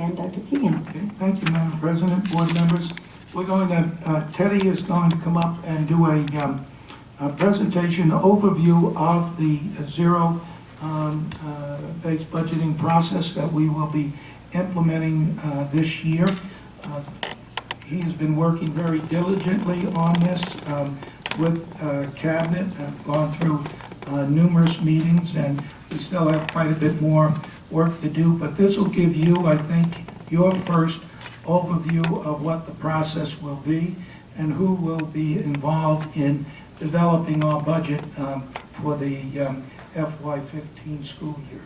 again, Dr. Keegan. Okay, thank you, Madam President, board members. We're going to, Teddy is going to come up and do a presentation overview of the zero-based budgeting process that we will be implementing this year. He has been working very diligently on this with Cabinet. I've gone through numerous meetings, and we still have quite a bit more work to do, but this will give you, I think, your first overview of what the process will be and who will be involved in developing our budget for the FY15 school year.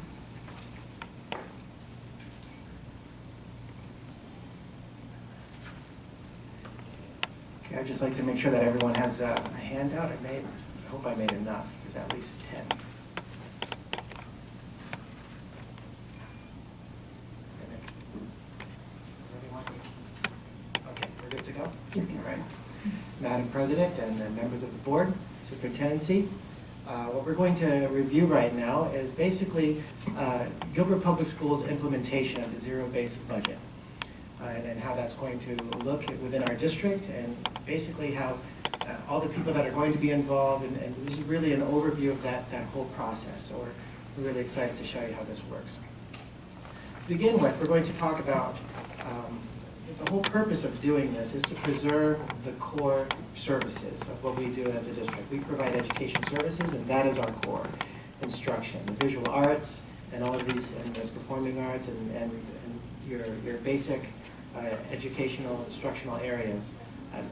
Okay, I'd just like to make sure that everyone has a handout. I hope I made enough. There's at least 10. Okay, we're good to go? All right. Madam President and members of the board, superintendency, what we're going to review right now is basically Gilbert Public Schools' implementation of the zero-based budget. And how that's going to look within our district, and basically how all the people that are going to be involved, and this is really an overview of that whole process. So we're really excited to show you how this works. To begin with, we're going to talk about the whole purpose of doing this is to preserve the core services of what we do as a district. We provide education services, and that is our core. Instruction, the visual arts, and all of these, and the performing arts, and your basic educational, instructional areas.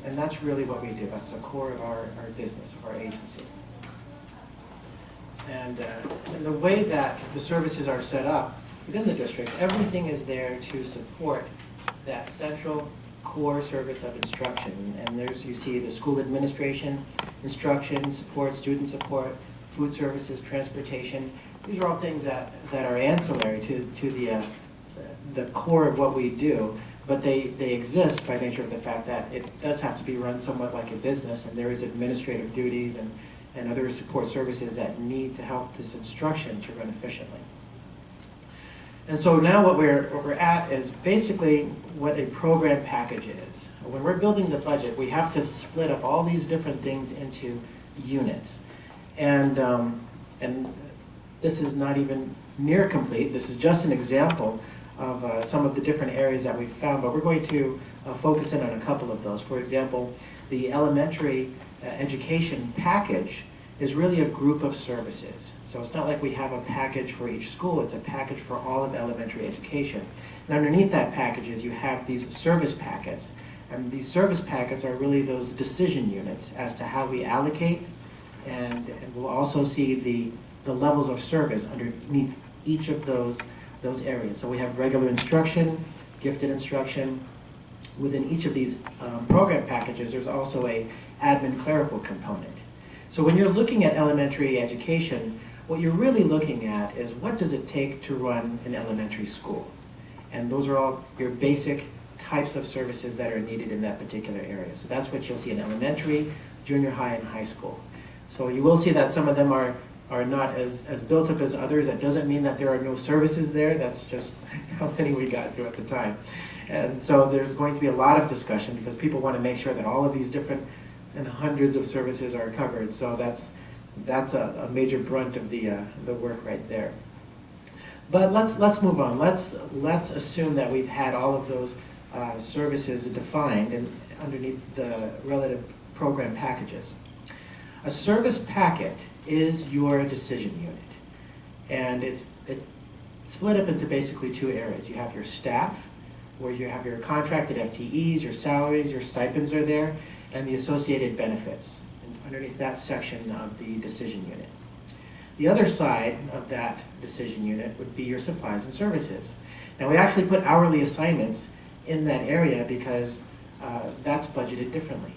And that's really what we do. That's the core of our business, of our agency. And the way that the services are set up within the district, everything is there to support that central core service of instruction. And there's, you see the school administration, instruction, support, student support, food services, transportation. These are all things that are ancillary to the core of what we do, but they exist by nature of the fact that it does have to be run somewhat like a business, and there is administrative duties and other support services that need to help this instruction to run efficiently. And so now what we're at is basically what a program package is. When we're building the budget, we have to split up all these different things into units. And this is not even near complete. This is just an example of some of the different areas that we've found, but we're going to focus in on a couple of those. For example, the elementary education package is really a group of services. So it's not like we have a package for each school, it's a package for all of elementary education. And underneath that packages, you have these service packets. And these service packets are really those decision units as to how we allocate, and we'll also see the levels of service underneath each of those areas. So we have regular instruction, gifted instruction. Within each of these program packages, there's also a admin clerical component. So when you're looking at elementary education, what you're really looking at is what does it take to run an elementary school? And those are all your basic types of services that are needed in that particular area. So that's what you'll see in elementary, junior high, and high school. So you will see that some of them are not as built up as others. That doesn't mean that there are no services there. That's just how many we got to at the time. And so there's going to be a lot of discussion because people want to make sure that all of these different and hundreds of services are covered. So that's a major brunt of the work right there. But let's move on. Let's assume that we've had all of those services defined and underneath the relative program packages. A service packet is your decision unit, and it's split up into basically two areas. You have your staff, where you have your contracted FTEs, your salaries, your stipends are there, and the associated benefits underneath that section of the decision unit. The other side of that decision unit would be your supplies and services. Now we actually put hourly assignments in that area because that's budgeted differently.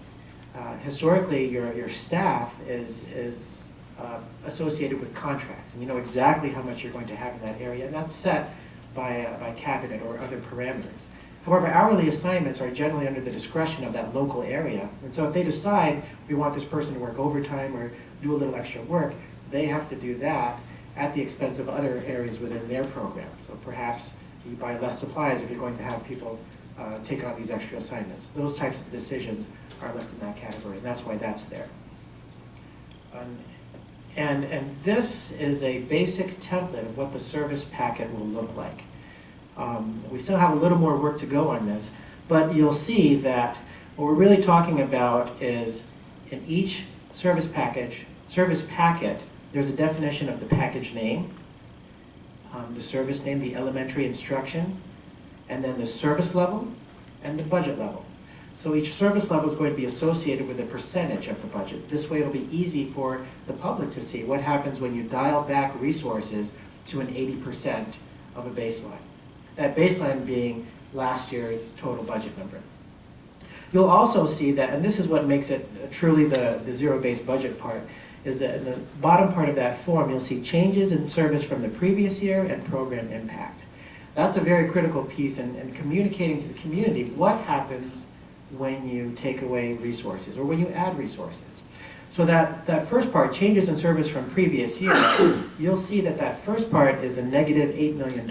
Historically, your staff is associated with contracts, and you know exactly how much you're going to have in that area, and that's set by cabinet or other parameters. However, hourly assignments are generally under the discretion of that local area, and so if they decide we want this person to work overtime or do a little extra work, they have to do that at the expense of other areas within their program. So perhaps Do you buy less supplies if you're going to have people take on these extra assignments? Those types of decisions are left in that category, and that's why that's there. And this is a basic template of what the service packet will look like. We still have a little more work to go on this, but you'll see that what we're really talking about is in each service packet, there's a definition of the package name, the service name, the elementary instruction, and then the service level and the budget level. So each service level is going to be associated with a percentage of the budget. This way it'll be easy for the public to see what happens when you dial back resources to an 80% of a baseline. That baseline being last year's total budget number. You'll also see that, and this is what makes it truly the zero-based budget part, is that in the bottom part of that form, you'll see changes in service from the previous year and program impact. That's a very critical piece in communicating to the community what happens when you take away resources or when you add resources. So that first part, changes in service from previous year, you'll see that first part is a negative $8 million,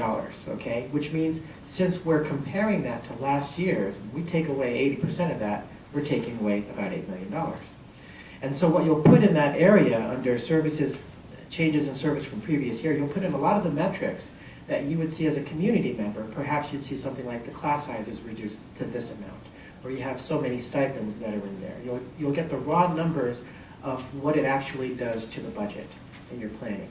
okay? Which means since we're comparing that to last year's, we take away 80% of that, we're taking away about $8 million. And so what you'll put in that area under services, changes in service from previous year, you'll put in a lot of the metrics that you would see as a community member. Perhaps you'd see something like the class size is reduced to this amount, or you have so many stipends that are in there. You'll get the raw numbers of what it actually does to the budget in your planning.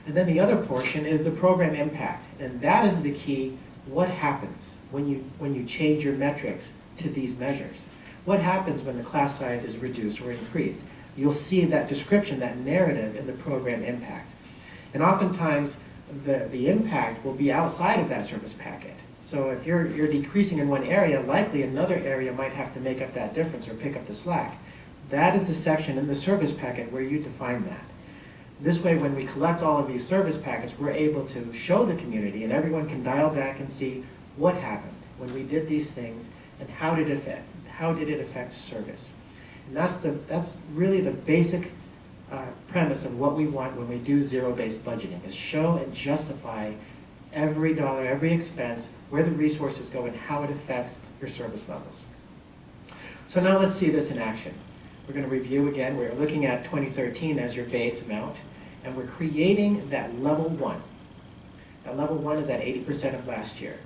And then the other portion is the program impact, and that is the key. What happens when you change your metrics to these measures? What happens when the class size is reduced or increased? You'll see that description, that narrative in the program impact. And oftentimes, the impact will be outside of that service packet. So if you're decreasing in one area, likely another area might have to make up that difference or pick up the slack. That is the section in the service packet where you define that. This way, when we collect all of these service packets, we're able to show the community, and everyone can dial back and see what happened when we did these things and how did it affect service. And that's really the basic premise of what we want when we do zero-based budgeting, is show and justify every dollar, every expense, where the resources go and how it affects your service levels. So now let's see this in action. We're going to review again. We're looking at 2013 as your base amount, and we're creating that level 1. Now level 1 is at 80% of last year.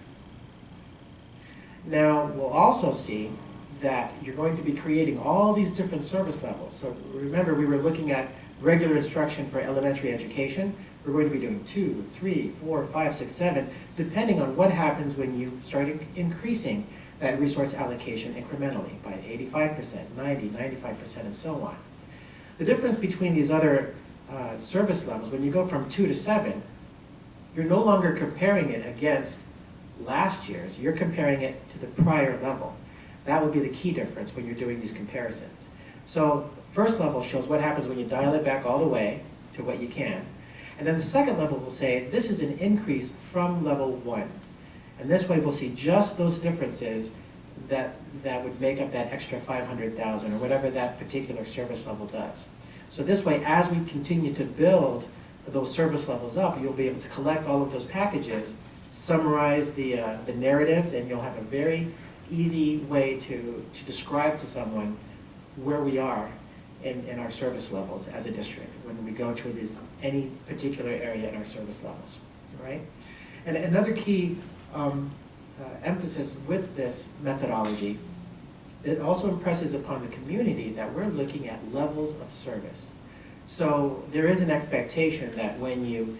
Now we'll also see that you're going to be creating all these different service levels. So remember, we were looking at regular instruction for elementary education. We're going to be doing 2, 3, 4, 5, 6, 7, depending on what happens when you start increasing that resource allocation incrementally by 85%, 90, 95%, and so on. The difference between these other service levels, when you go from 2 to 7, you're no longer comparing it against last year's, you're comparing it to the prior level. That would be the key difference when you're doing these comparisons. So first level shows what happens when you dial it back all the way to what you can. And then the second level will say, this is an increase from level 1. And this way we'll see just those differences that would make up that extra 500,000 or whatever that particular service level does. So this way, as we continue to build those service levels up, you'll be able to collect all of those packages, summarize the narratives, and you'll have a very easy way to describe to someone where we are in our service levels as a district when we go to any particular area in our service levels, all right? And another key emphasis with this methodology, it also impresses upon the community that we're looking at levels of service. So there is an expectation that when you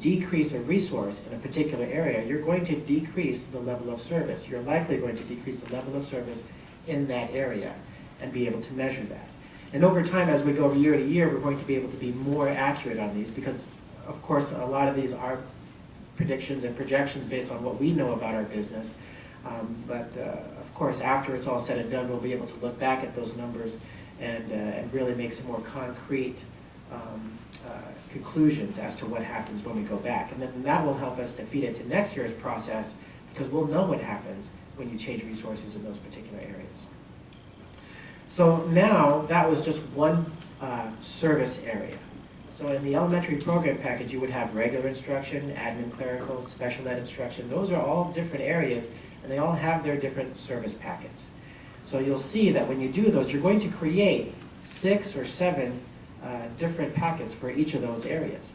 decrease a resource in a particular area, you're going to decrease the level of service. You're likely going to decrease the level of service in that area and be able to measure that. And over time, as we go year to year, we're going to be able to be more accurate on these because, of course, a lot of these are predictions and projections based on what we know about our business. Of course, after it's all said and done, we'll be able to look back at those numbers and really make some more concrete conclusions as to what happens when we go back. And then that will help us to feed into next year's process because we'll know what happens when you change resources in those particular areas. So now that was just one service area. So in the elementary program package, you would have regular instruction, admin clerical, special ed instruction. Those are all different areas, and they all have their different service packets. So you'll see that when you do those, you're going to create 6 or 7 different packets for each of those areas.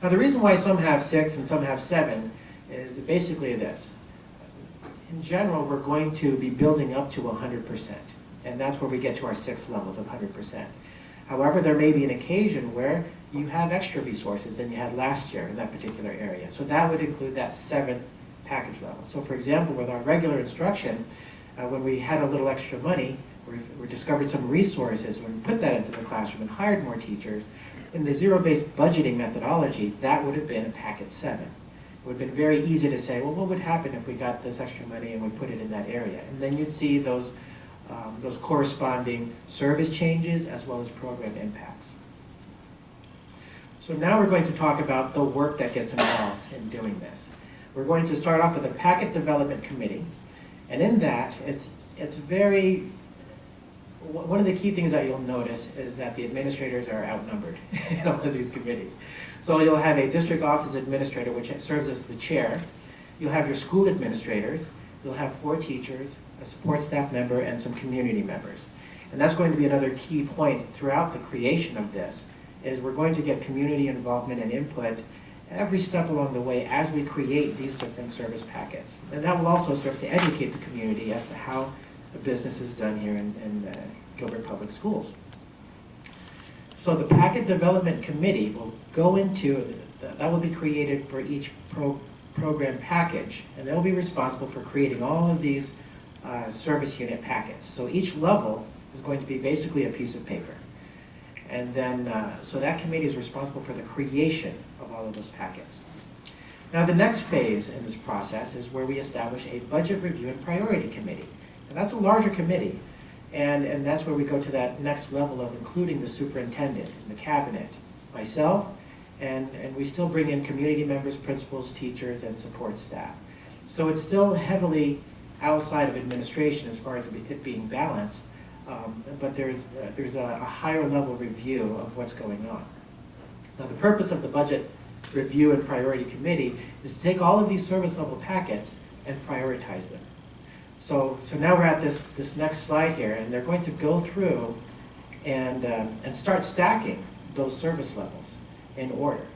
Now the reason why some have 6 and some have 7 is basically this. In general, we're going to be building up to 100%, and that's where we get to our 6 levels of 100%. However, there may be an occasion where you have extra resources than you had last year in that particular area. So that would include that 7th package level. So for example, with our regular instruction, when we had a little extra money, we discovered some resources, when we put that into the classroom and hired more teachers, in the zero-based budgeting methodology, that would have been a packet 7. It would have been very easy to say, well, what would happen if we got this extra money and we put it in that area? And then you'd see those corresponding service changes as well as program impacts. So now we're going to talk about the work that gets involved in doing this. We're going to start off with a packet development committee, and in that, it's very, one of the key things that you'll notice is that the administrators are outnumbered in all of these committees. So you'll have a district office administrator, which serves as the chair. You'll have your school administrators. You'll have 4 teachers, a support staff member, and some community members. And that's going to be another key point throughout the creation of this, is we're going to get community involvement and input every step along the way as we create these different service packets. And that will also serve to educate the community as to how the business is done here in Gilbert Public Schools. So the packet development committee will go into, that will be created for each program package, and they'll be responsible for creating all of these service unit packets. So each level is going to be basically a piece of paper. And then, so that committee is responsible for the creation of all of those packets. Now the next phase in this process is where we establish a budget review and priority committee. And that's a larger committee, and that's where we go to that next level of including the superintendent and the cabinet, myself, and we still bring in community members, principals, teachers, and support staff. So it's still heavily outside of administration as far as it being balanced, but there's a higher level review of what's going on. Now the purpose of the budget review and priority committee is to take all of these service level packets and prioritize them. So now we're at this next slide here, and they're going to go through and start stacking those service levels in order.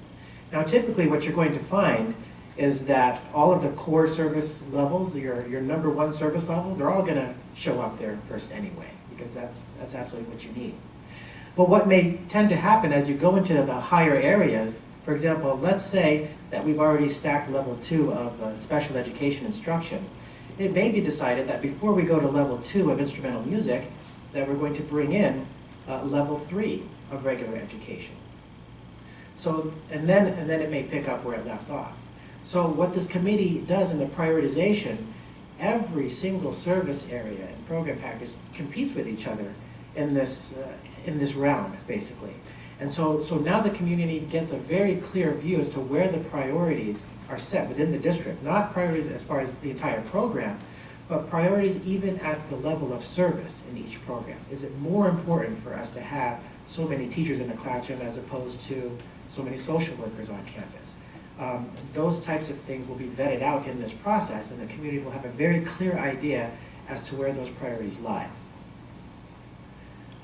Now typically what you're going to find is that all of the core service levels, your number 1 service level, they're all going to show up there first anyway, because that's absolutely what you need. But what may tend to happen as you go into the higher areas, for example, let's say that we've already stacked level 2 of special education instruction. It may be decided that before we go to level 2 of instrumental music, that we're going to bring in level 3 of regular education. So, and then it may pick up where it left off. So what this committee does in the prioritization, every single service area and program package competes with each other in this round, basically. And so now the community gets a very clear view as to where the priorities are set within the district. Not priorities as far as the entire program, but priorities even at the level of service in each program. Is it more important for us to have so many teachers in the classroom as opposed to so many social workers on campus? Those types of things will be vetted out in this process, and the community will have a very clear idea as to where those priorities lie.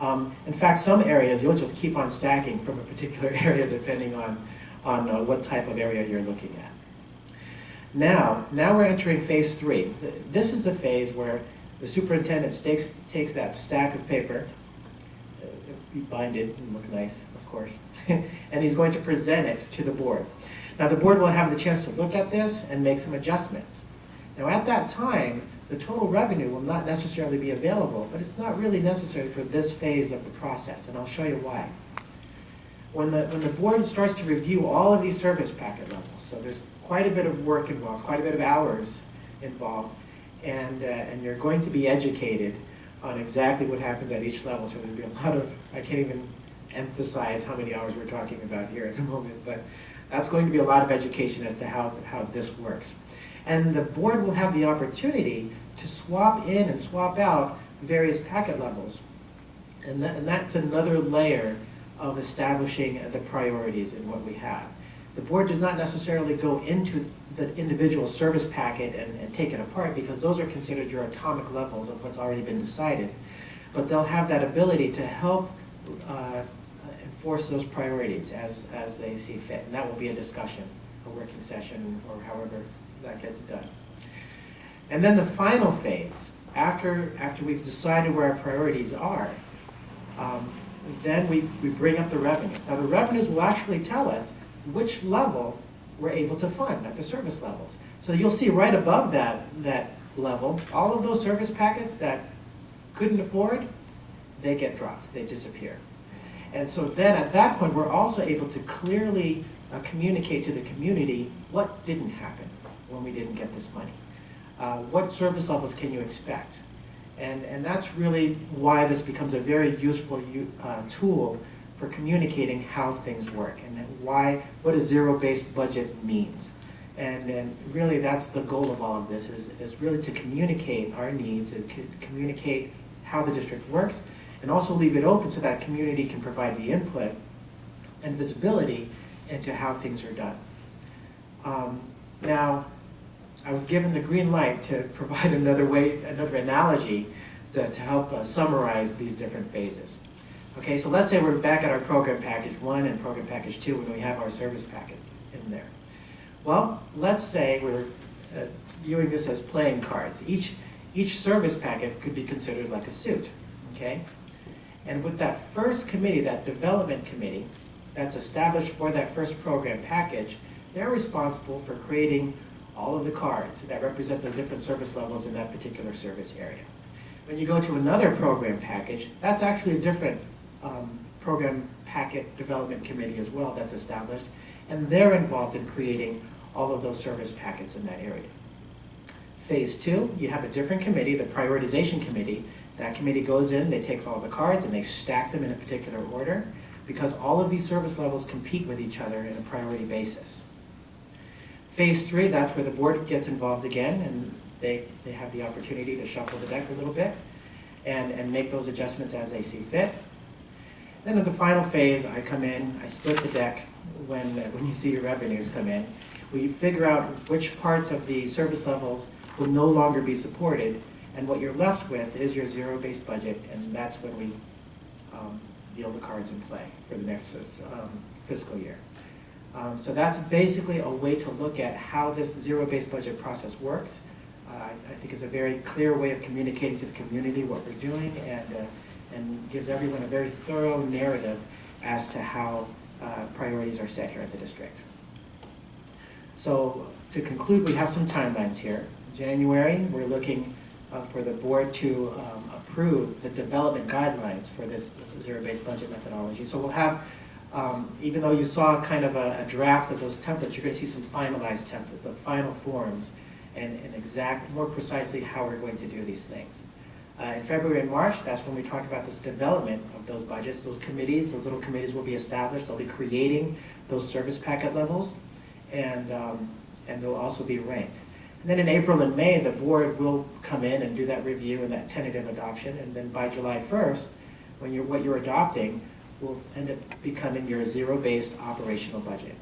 In fact, some areas you'll just keep on stacking from a particular area depending on what type of area you're looking at. Now we're entering phase 3. This is the phase where the superintendent takes that stack of paper, be binded and look nice, of course, and he's going to present it to the board. Now the board will have the chance to look at this and make some adjustments. Now at that time, the total revenue will not necessarily be available, but it's not really necessary for this phase of the process, and I'll show you why. When the board starts to review all of these service packet levels, so there's quite a bit of work involved, quite a bit of hours involved, and you're going to be educated on exactly what happens at each level. So there'll be a lot of, I can't even emphasize how many hours we're talking about here at the moment, but that's going to be a lot of education as to how this works. And the board will have the opportunity to swap in and swap out various packet levels. And that's another layer of establishing the priorities in what we have. The board does not necessarily go into the individual service packet and take it apart, because those are considered your atomic levels of what's already been decided. But they'll have that ability to help enforce those priorities as they see fit. And that will be a discussion, a working session, or however that gets done. And then the final phase, after we've decided where our priorities are, then we bring up the revenue. Now the revenues will actually tell us which level we're able to fund at the service levels. So you'll see right above that level, all of those service packets that couldn't afford, they get dropped, they disappear. And so then at that point, we're also able to clearly communicate to the community what didn't happen when we didn't get this money. What service levels can you expect? And that's really why this becomes a very useful tool for communicating how things work and what a zero-based budget means. And really that's the goal of all of this, is really to communicate our needs and communicate how the district works, and also leave it open so that community can provide the input and visibility into how things are done. Now, I was given the green light to provide another analogy to help summarize these different phases. Okay, so let's say we're back at our program package 1 and program package 2 when we have our service packets in there. Well, let's say we're viewing this as playing cards. Each service packet could be considered like a suit, okay? And with that first committee, that development committee, that's established for that first program package, they're responsible for creating all of the cards that represent the different service levels in that particular service area. When you go to another program package, that's actually a different program packet development committee as well that's established, and they're involved in creating all of those service packets in that area. Phase 2, you have a different committee, the prioritization committee. That committee goes in, they take all the cards and they stack them in a particular order, because all of these service levels compete with each other in a priority basis. Phase 3, that's where the board gets involved again, and they have the opportunity to shuffle the deck a little bit and make those adjustments as they see fit. Then in the final phase, I come in, I split the deck when you see your revenues come in. We figure out which parts of the service levels will no longer be supported, and what you're left with is your zero-based budget, and that's when we deal the cards in play for the next fiscal year. So that's basically a way to look at how this zero-based budget process works. I think it's a very clear way of communicating to the community what we're doing, and gives everyone a very thorough narrative as to how priorities are set here at the district. So to conclude, we have some timelines here. January, we're looking for the board to approve the development guidelines for this zero-based budget methodology. So we'll have, even though you saw kind of a draft of those templates, you're going to see some finalized templates, the final forms, and more precisely how we're going to do these things. In February and March, that's when we talk about this development of those budgets. Those committees, those little committees will be established. They'll be creating those service packet levels, and they'll also be ranked. And then in April and May, the board will come in and do that review and that tentative adoption. And then by July 1st, what you're adopting will end up becoming your zero-based operational budget.